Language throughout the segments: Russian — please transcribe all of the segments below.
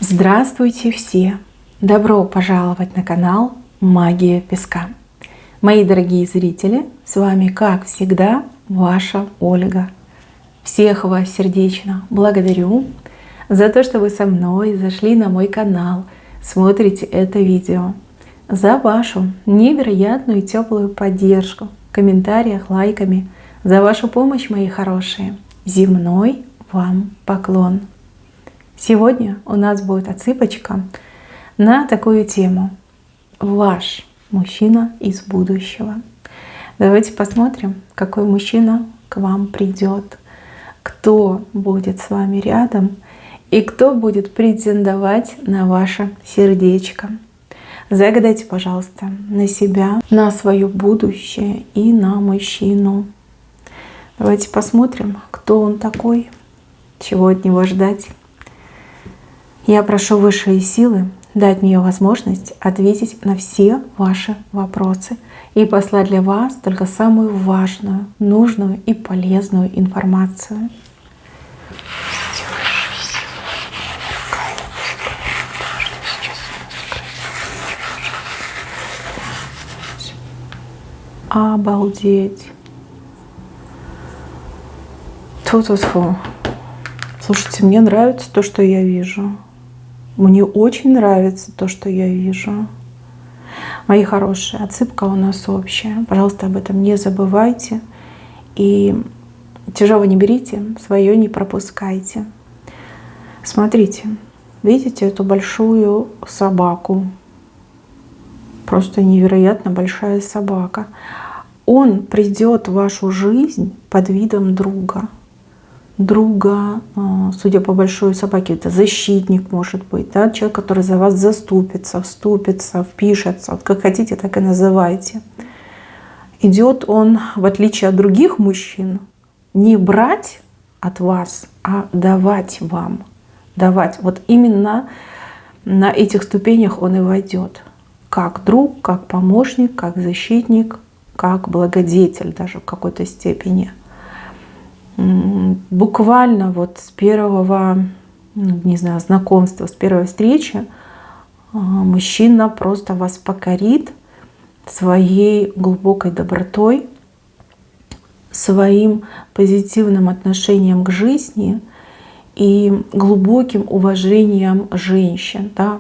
Здравствуйте все! Добро пожаловать на канал Магия Песка. Мои дорогие зрители, с вами, как всегда, ваша Ольга. Всех вас сердечно благодарю за то, что вы со мной зашли на мой канал, смотрите это видео, за вашу невероятную теплую поддержку в комментариях, лайками, за вашу помощь, мои хорошие. Земной вам поклон! Сегодня у нас будет отсыпочка на такую тему. Ваш мужчина из будущего. Давайте посмотрим, какой мужчина к вам придет, кто будет с вами рядом и кто будет претендовать на ваше сердечко. Загадайте, пожалуйста, на себя, на свое будущее и на мужчину. Давайте посмотрим, кто он такой, чего от него ждать. Я прошу высшие силы дать мне возможность ответить на все ваши вопросы и послать для вас только самую важную, нужную и полезную информацию. Обалдеть! Тьфу-тьфу-тьфу. Слушайте, мне нравится то, что я вижу. Мне очень нравится то, что я вижу. Мои хорошие, отсыпка у нас общая. Пожалуйста, об этом не забывайте. И чужого не берите, свое не пропускайте. Смотрите, видите эту большую собаку? Просто невероятно большая собака. Он придет в вашу жизнь под видом друга. Друга, судя по большой собаке, это защитник может быть, да? Человек, который за вас заступится, вступится, впишется, вот как хотите, так и называйте. Идет он, в отличие от других мужчин, не брать от вас, а давать вам. Давать. Вот именно на этих ступенях он и войдет. Как друг, как помощник, как защитник, как благодетель даже в какой-то степени. Буквально вот с первого, не знаю, знакомства, с первой встречи мужчина просто вас покорит своей глубокой добротой, своим позитивным отношением к жизни и глубоким уважением женщин. Да?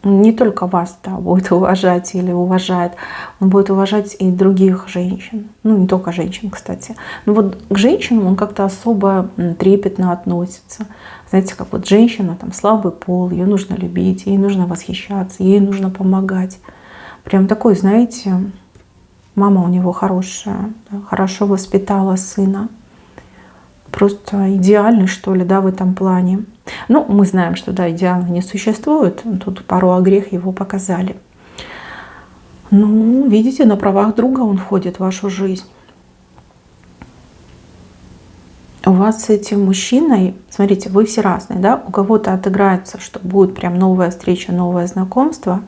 Не только вас будет уважать или уважает, он будет уважать и других женщин. Ну, не только женщин, кстати. Но вот к женщинам он как-то особо трепетно относится. Знаете, как вот женщина, там слабый пол, ее нужно любить, ей нужно восхищаться, ей нужно помогать. Прям такой, знаете, мама у него хорошая, хорошо воспитала сына. Просто идеальный, что ли, да, в этом плане. Ну, мы знаем, что, да, идеала не существует. Тут пару огрех его показали. Ну, видите, на правах друга он входит в вашу жизнь. У вас с этим мужчиной, смотрите, вы все разные, да? У кого-то отыграется, что будет прям новая встреча, новое знакомство.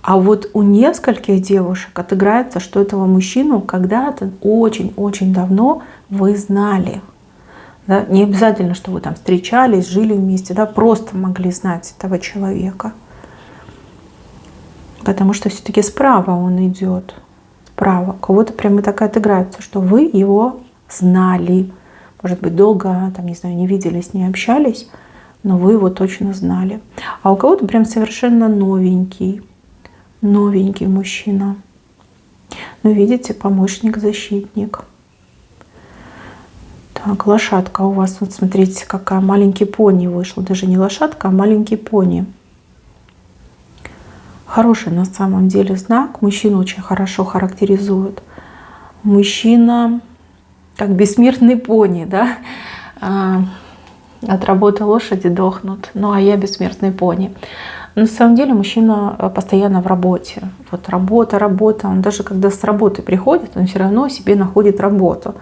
А вот у нескольких девушек отыграется, что этого мужчину когда-то очень-очень давно вы знали. Да? Не обязательно, что вы там встречались, жили вместе, да? Просто могли знать этого человека. Потому что все-таки справа он идет. Справа. У кого-то прямо так отыграется, что вы его знали. Может быть, долго, там, не знаю, не виделись, не общались, но вы его точно знали. А у кого-то прям совершенно новенький мужчина. Ну, видите, помощник-защитник. Так, лошадка у вас, вот смотрите, какая, маленький пони вышел. Даже не лошадка, а маленький пони. Хороший на самом деле знак. Мужчина очень хорошо характеризует. Мужчина как бессмертный пони, да? От работы лошади дохнут. Ну, а я бессмертный пони. На самом деле мужчина постоянно в работе. Вот работа. Он даже когда с работы приходит, он все равно себе находит работу.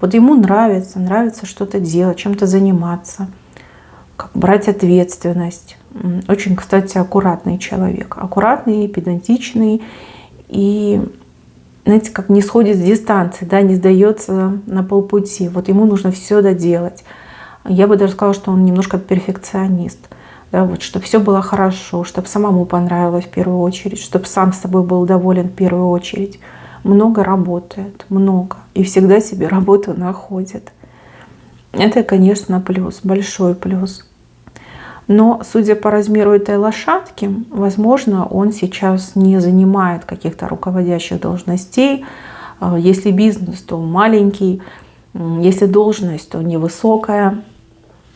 Вот ему нравится что-то делать, чем-то заниматься, как брать ответственность. Очень, кстати, аккуратный человек. Аккуратный, педантичный. И, знаете, как не сходит с дистанции, да, не сдается на полпути. Вот ему нужно все доделать. Я бы даже сказала, что он немножко перфекционист. да, вот, чтобы все было хорошо, чтобы самому понравилось в первую очередь, чтобы сам с собой был доволен в первую очередь. Много работает, много. И всегда себе работу находит. Это, конечно, плюс, большой плюс. Но, судя по размеру этой лошадки, возможно, он сейчас не занимает каких-то руководящих должностей. Если бизнес, то маленький. Если должность, то невысокая.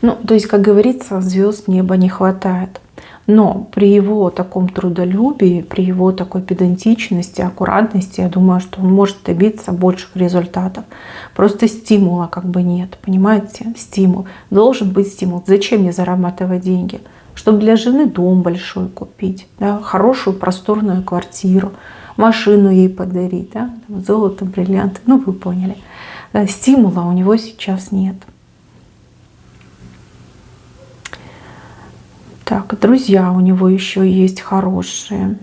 Ну, то есть, как говорится, звезд неба не хватает. Но при его таком трудолюбии, при его такой педантичности, аккуратности, я думаю, что он может добиться больших результатов. Просто стимула как бы нет, понимаете? Стимул. Должен быть стимул. Зачем мне зарабатывать деньги? Чтобы для жены дом большой купить, да? Хорошую просторную квартиру, машину ей подарить, да? Золото, бриллианты. Ну, вы поняли. Стимула у него сейчас нет. Так, друзья у него еще есть хорошие,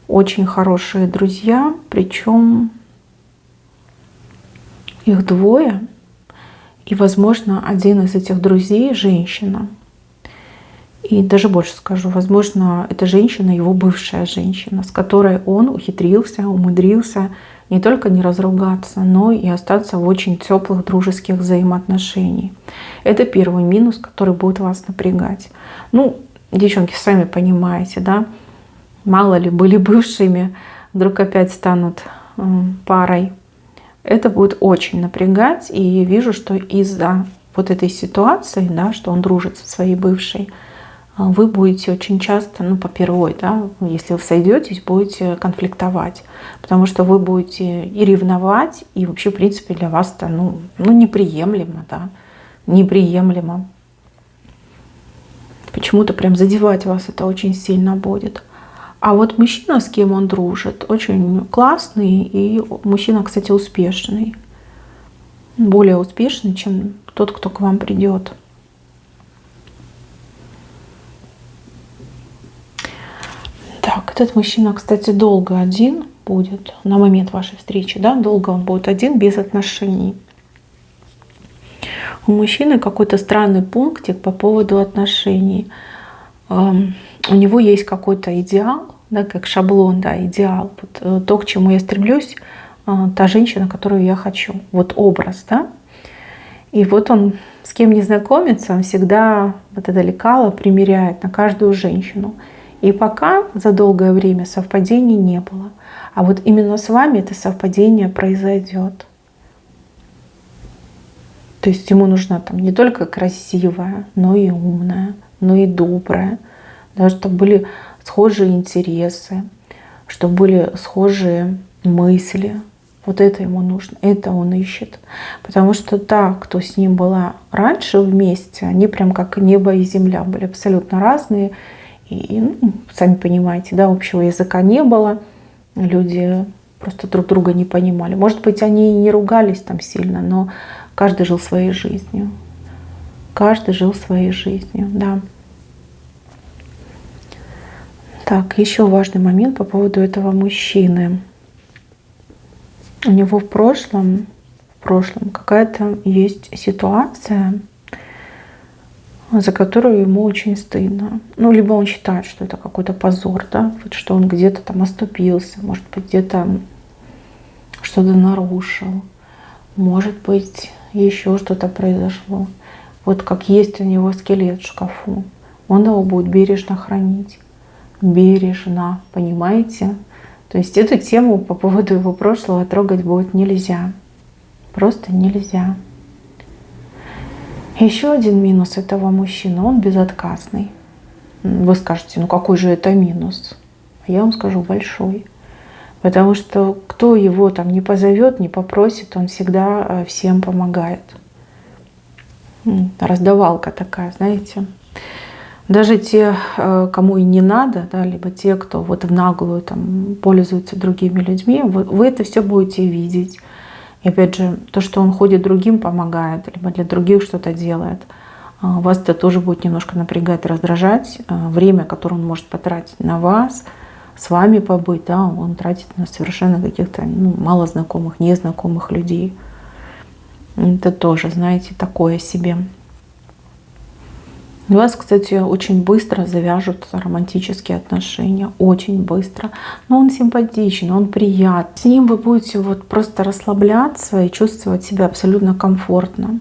очень хорошие друзья, причем их двое, и, возможно, один из этих друзей — женщина. И даже больше скажу, возможно, эта женщина — его бывшая женщина, с которой он умудрился не только не разругаться, но и остаться в очень теплых дружеских взаимоотношениях. Это первый минус, который будет вас напрягать. Ну, девчонки, сами понимаете, да? Мало ли, были бывшими, вдруг опять станут парой. Это будет очень напрягать. И я вижу, что из-за вот этой ситуации, да, что он дружит со своей бывшей, вы будете очень часто, ну, попервой, да, если вы сойдетесь, будете конфликтовать. Потому что вы будете и ревновать, и вообще, в принципе, для вас это, ну неприемлемо, да, неприемлемо. Почему-то прям задевать вас это очень сильно будет. А вот мужчина, с кем он дружит, очень классный. И мужчина, кстати, успешный. Более успешный, чем тот, кто к вам придет. Так, этот мужчина, кстати, долго один будет. На момент вашей встречи, да, долго он будет один, без отношений. У мужчины какой-то странный пунктик по поводу отношений. У него есть какой-то идеал, да, как шаблон, да, идеал. Вот, то, к чему я стремлюсь, та женщина, которую я хочу. Вот образ, да. И вот он с кем не знакомится, он всегда вот это лекало примеряет на каждую женщину. И пока за долгое время совпадений не было. А вот именно с вами это совпадение произойдет. То есть ему нужна там не только красивая, но и умная, но и добрая. Да, чтобы были схожие интересы, чтобы были схожие мысли. Вот это ему нужно, это он ищет. Потому что та, кто с ним была раньше вместе, они прям как небо и земля были абсолютно разные. И ну, сами понимаете, да, общего языка не было. Люди просто друг друга не понимали. Может быть, они и не ругались там сильно, но каждый жил своей жизнью. Каждый жил своей жизнью, да. Так, еще важный момент по поводу этого мужчины. У него в прошлом какая-то есть ситуация, за которую ему очень стыдно. Ну, либо он считает, что это какой-то позор, да, вот что он где-то там оступился, может быть, где-то что-то нарушил, может быть, еще что-то произошло. Вот как есть у него скелет в шкафу, он его будет бережно хранить. Бережно, понимаете? То есть эту тему по поводу его прошлого трогать будет нельзя. Просто нельзя. Еще один минус этого мужчины, он безотказный. Вы скажете, ну какой же это минус? А я вам скажу, большой. Потому что кто его там не позовет, не попросит, он всегда всем помогает. Раздавалка такая, знаете. Даже те, кому и не надо, да, либо те, кто вот в наглую там пользуется другими людьми, вы это все будете видеть. И опять же, то, что он ходит другим, помогает, либо для других что-то делает, вас это тоже будет немножко напрягать, раздражать. Время, которое он может потратить на вас, с вами побыть, да, он тратит на совершенно каких-то малознакомых, незнакомых людей. Это тоже, знаете, такое себе. У вас, кстати, очень быстро завяжутся романтические отношения, очень быстро. Но он симпатичен, он приятный. С ним вы будете вот просто расслабляться и чувствовать себя абсолютно комфортно.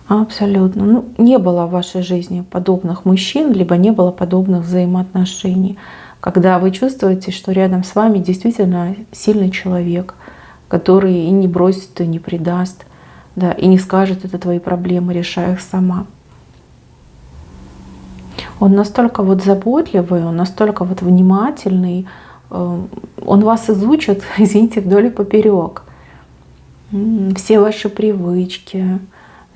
Абсолютно. Ну, не было в вашей жизни подобных мужчин, либо не было подобных взаимоотношений, когда вы чувствуете, что рядом с вами действительно сильный человек, который и не бросит, и не предаст, да, и не скажет: это твои проблемы, решай их сама. Он настолько вот заботливый, он настолько вот внимательный, он вас изучит, извините, вдоль и поперек. Все ваши привычки,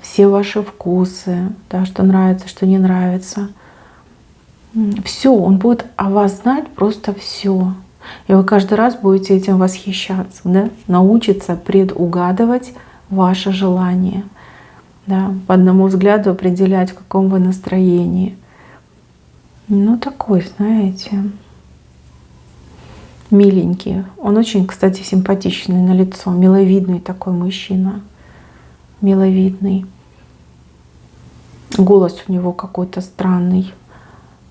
все ваши вкусы, да, что нравится, что не нравится. Все, он будет о вас знать просто все. И вы каждый раз будете этим восхищаться, да? Научиться предугадывать ваше желание, да? По одному взгляду определять, в каком вы настроении. Ну, такой, знаете, миленький. Он очень, кстати, симпатичный на лицо, миловидный такой мужчина. Миловидный. Голос у него какой-то странный.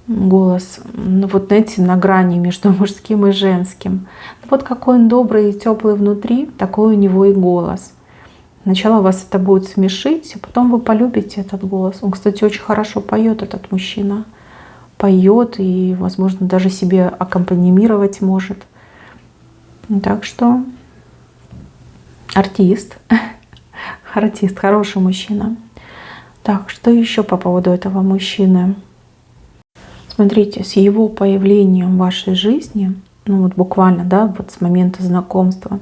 Голос, ну вот знаете, на грани между мужским и женским. Вот какой он добрый и теплый внутри, такой у него и голос. Сначала вас это будет смешить, а потом вы полюбите этот голос. Он, кстати, очень хорошо поет, этот мужчина. Поет и, возможно, даже себе аккомпанимировать может. Так что артист. Артист, хороший мужчина. Так, что еще по поводу этого мужчины? Смотрите, с его появлением в вашей жизни, ну вот буквально, да, вот с момента знакомства,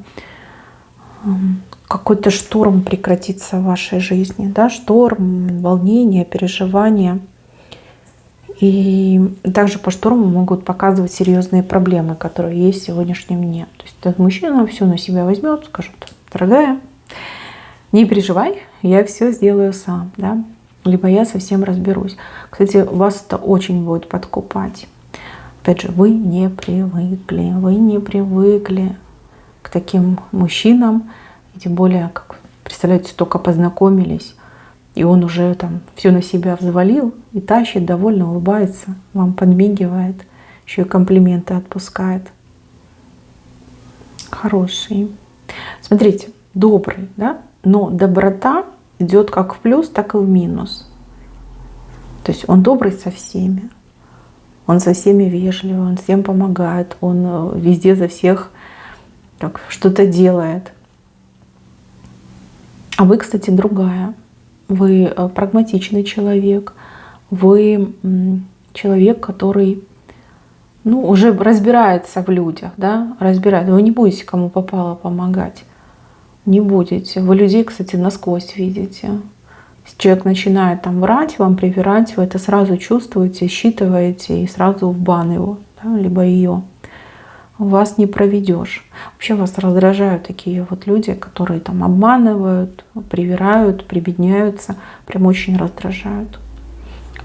какой-то шторм прекратится в вашей жизни, да, шторм, волнение, переживания. И также по шторму могут показывать серьезные проблемы, которые есть в сегодняшнем дне. То есть этот мужчина все на себя возьмет, скажет: дорогая, не переживай, я все сделаю сам, да? Либо я совсем разберусь. Кстати, вас это очень будет подкупать. Опять же, вы не привыкли к таким мужчинам, и тем более, как представляете, только познакомились, и он уже там все на себя взвалил и тащит, довольно улыбается, вам подмигивает, еще и комплименты отпускает. Хороший. Смотрите, добрый, да? Но доброта идет как в плюс, так и в минус. То есть он добрый со всеми. Он со всеми вежливый, он всем помогает, он везде за всех так что-то делает. А вы, кстати, другая. Вы прагматичный человек, вы человек, который уже разбирается в людях, да, разбирается. Вы не будете кому попало помогать, не будете. Вы людей, кстати, насквозь видите. Если человек начинает там врать, вам привирать, вы это сразу чувствуете, считываете и сразу в бан его, да, либо ее. Вас не проведешь. Вообще вас раздражают такие вот люди, которые там обманывают, привирают, прибедняются. Прям очень раздражают.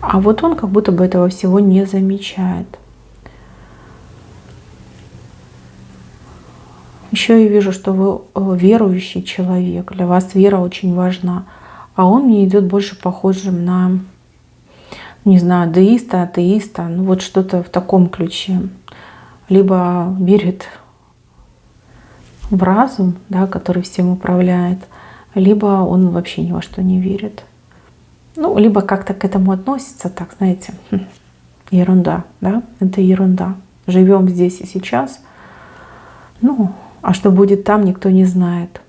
А вот он как будто бы этого всего не замечает. Еще я вижу, что вы верующий человек. Для вас вера очень важна. А он мне идет больше похожим на, не знаю, деиста, атеиста. Ну вот что-то в таком ключе. Либо верит в разум, да, который всем управляет, либо он вообще ни во что не верит. Ну, либо как-то к этому относится, так, знаете, ерунда, да, это ерунда. Живем здесь и сейчас, а что будет там, никто не знает.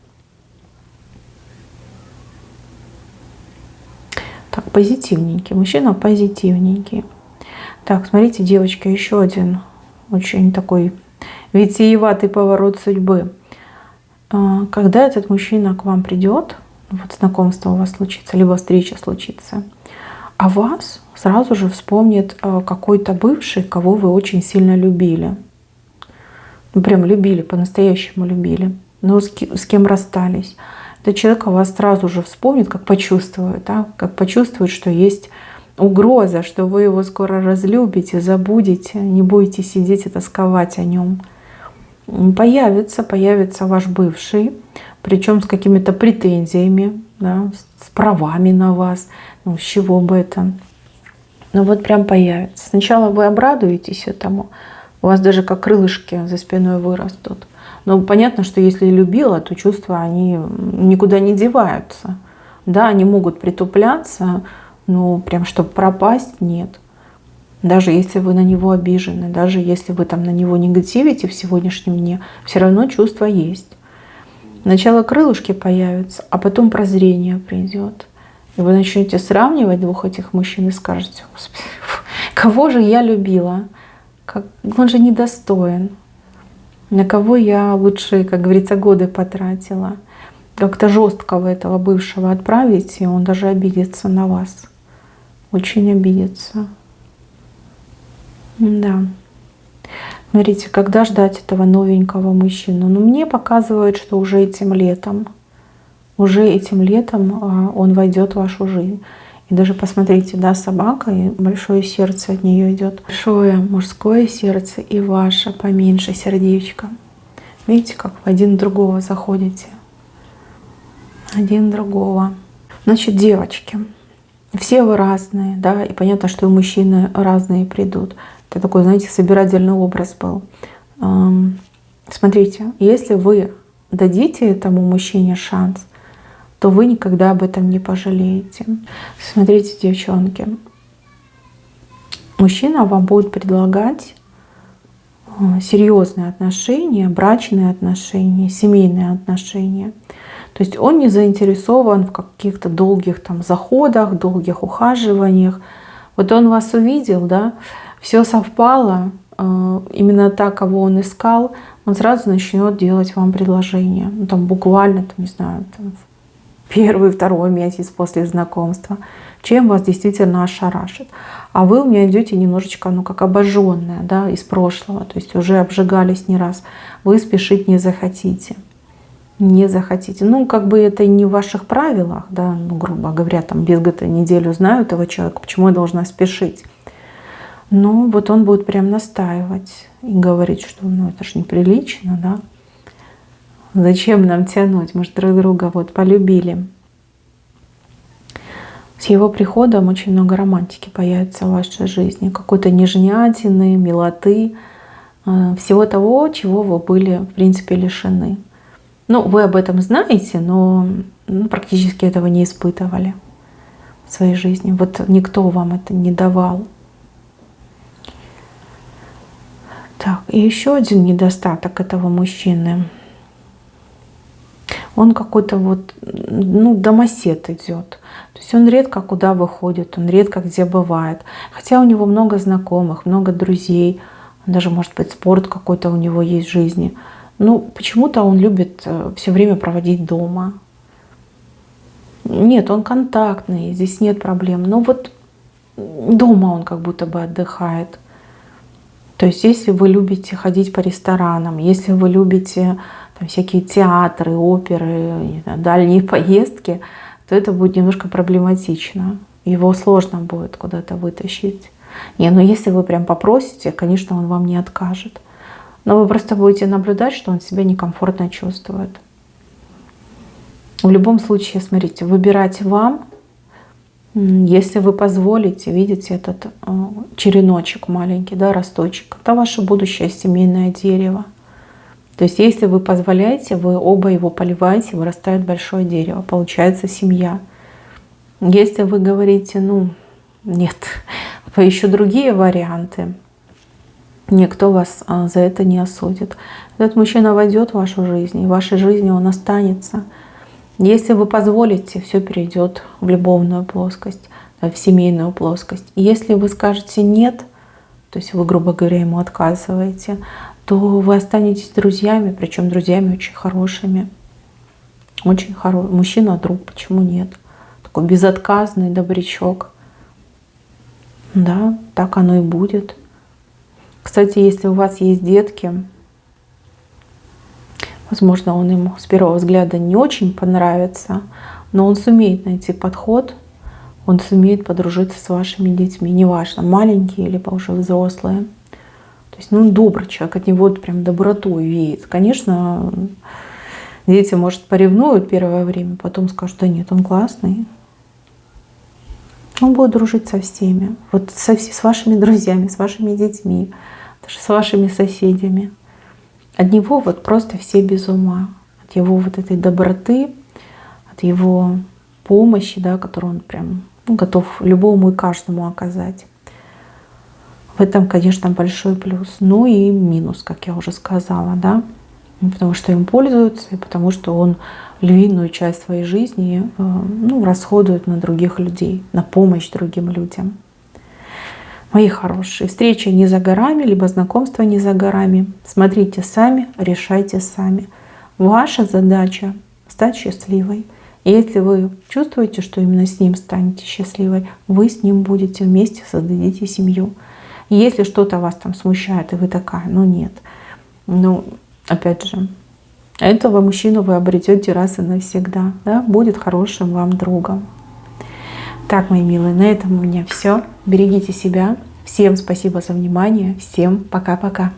Так, позитивненький, мужчина позитивненький. Так, смотрите, девочки, еще один очень такой витиеватый поворот судьбы. Когда этот мужчина к вам придет, вот знакомство у вас случится, либо встреча случится, а вас сразу же вспомнит какой-то бывший, кого вы очень сильно любили. Прям любили, по-настоящему любили. Но с кем расстались. Этот человек вас сразу же вспомнит, как почувствует, да? Как почувствует, что есть угроза, что вы его скоро разлюбите, забудете, не будете сидеть и тосковать о нем. Появится ваш бывший, причем с какими-то претензиями, да, с правами на вас. С чего бы это? Но вот прям появится. Сначала вы обрадуетесь этому, у вас даже как крылышки за спиной вырастут. Но понятно, что если любила, то чувства, они никуда не деваются. Да, они могут притупляться, но прям чтобы пропасть, нет. Даже если вы на него обижены, даже если вы там на него негативите в сегодняшнем дне, все равно чувства есть. Сначала крылышки появятся, а потом прозрение придет. И вы начнете сравнивать двух этих мужчин и скажете: Господи, кого же я любила? Он же недостоин. На кого я лучше, как говорится, годы потратила. Как-то жестко вы этого бывшего отправите, и он даже обидится на вас. Очень обидится. Да. Смотрите, когда ждать этого новенького мужчину? Ну, мне показывают, что уже этим летом. Уже этим летом он войдет в вашу жизнь. И даже посмотрите, да, собака, и большое сердце от нее идет. Большое мужское сердце и ваше поменьше сердечко. Видите, как в один другого заходите. Один другого. Значит, девочки, все вы разные, да, и понятно, что и мужчины разные придут. Это такой, знаете, собирательный образ был. Смотрите, если вы дадите этому мужчине шанс, то вы никогда об этом не пожалеете. Смотрите, девчонки, мужчина вам будет предлагать серьезные отношения, брачные отношения, семейные отношения. То есть он не заинтересован в каких-то долгих там заходах, долгих ухаживаниях. Вот он вас увидел, да, все совпало, именно так, кого он искал, он сразу начнет делать вам предложение. Ну, там буквально, там, не знаю, там, первый, второй месяц после знакомства. Чем вас действительно ошарашит. А вы у меня идете немножечко, ну, как обожженная, да, из прошлого. То есть уже обжигались не раз. Вы спешить не захотите. Не захотите. Ну, как бы это не в ваших правилах, да, ну, грубо говоря, там, без неделю знаю этого человека, почему я должна спешить. Но вот он будет прям настаивать и говорить, что ну это ж неприлично, да. Зачем нам тянуть? Мы же друг друга вот полюбили. С его приходом очень много романтики появится в вашей жизни. Какой-то нежнятины, милоты, всего того, чего вы были, в принципе, лишены. Ну, вы об этом знаете, но практически этого не испытывали в своей жизни. Вот никто вам это не давал. Так, и еще один недостаток этого мужчины. Он какой-то вот, ну, домосед идет. То есть он редко куда выходит, он редко где бывает. Хотя у него много знакомых, много друзей. Даже, может быть, спорт какой-то у него есть в жизни. Ну, почему-то он любит все время проводить дома. Нет, он контактный, здесь нет проблем. Но вот дома он как будто бы отдыхает. То есть если вы любите ходить по ресторанам, если вы любите там всякие театры, оперы, не знаю, дальние поездки, то это будет немножко проблематично. Его сложно будет куда-то вытащить. Не, ну если вы прям попросите, конечно, он вам не откажет. Но вы просто будете наблюдать, что он себя некомфортно чувствует. В любом случае, смотрите, выбирать вам. Если вы позволите, видите этот череночек маленький, да, росточек, это ваше будущее семейное дерево. То есть если вы позволяете, вы оба его поливаете, вырастает большое дерево, получается семья. Если вы говорите, ну нет, еще другие варианты, никто вас за это не осудит. Этот мужчина войдет в вашу жизнь, и в вашей жизни он останется. Если вы позволите, все перейдет в любовную плоскость, в семейную плоскость. И если вы скажете нет, то есть вы, грубо говоря, ему отказываете, то вы останетесь друзьями, причем друзьями очень хорошими. Очень хороший. Мужчина, друг, почему нет? Такой безотказный добрячок. Да, так оно и будет. Кстати, если у вас есть детки, возможно, он ему с первого взгляда не очень понравится, но он сумеет найти подход, он сумеет подружиться с вашими детьми, неважно, маленькие либо уже взрослые. То есть, ну, добрый человек, от него прям добротой веет. Конечно, дети, может, поревнуют первое время, потом скажут, да нет, он классный. Он будет дружить со всеми. Вот с вашими друзьями, с вашими детьми, даже с вашими соседями. От него вот просто все без ума. От его вот этой доброты, от его помощи, да, которую он прям готов любому и каждому оказать. В этом, конечно, большой плюс. Ну и минус, как я уже сказала, да. Потому что им пользуются, и потому что он львиную часть своей жизни расходует на других людей, на помощь другим людям. Мои хорошие, встреча не за горами, либо знакомство не за горами. Смотрите сами, решайте сами. Ваша задача — стать счастливой. И если вы чувствуете, что именно с ним станете счастливой, вы с ним будете вместе, создадите семью. И если что-то вас там смущает, и вы такая, нет. Опять же, этого мужчину вы обретете раз и навсегда. Да? Будет хорошим вам другом. Так, мои милые, на этом у меня все. Берегите себя. Всем спасибо за внимание. Всем пока-пока.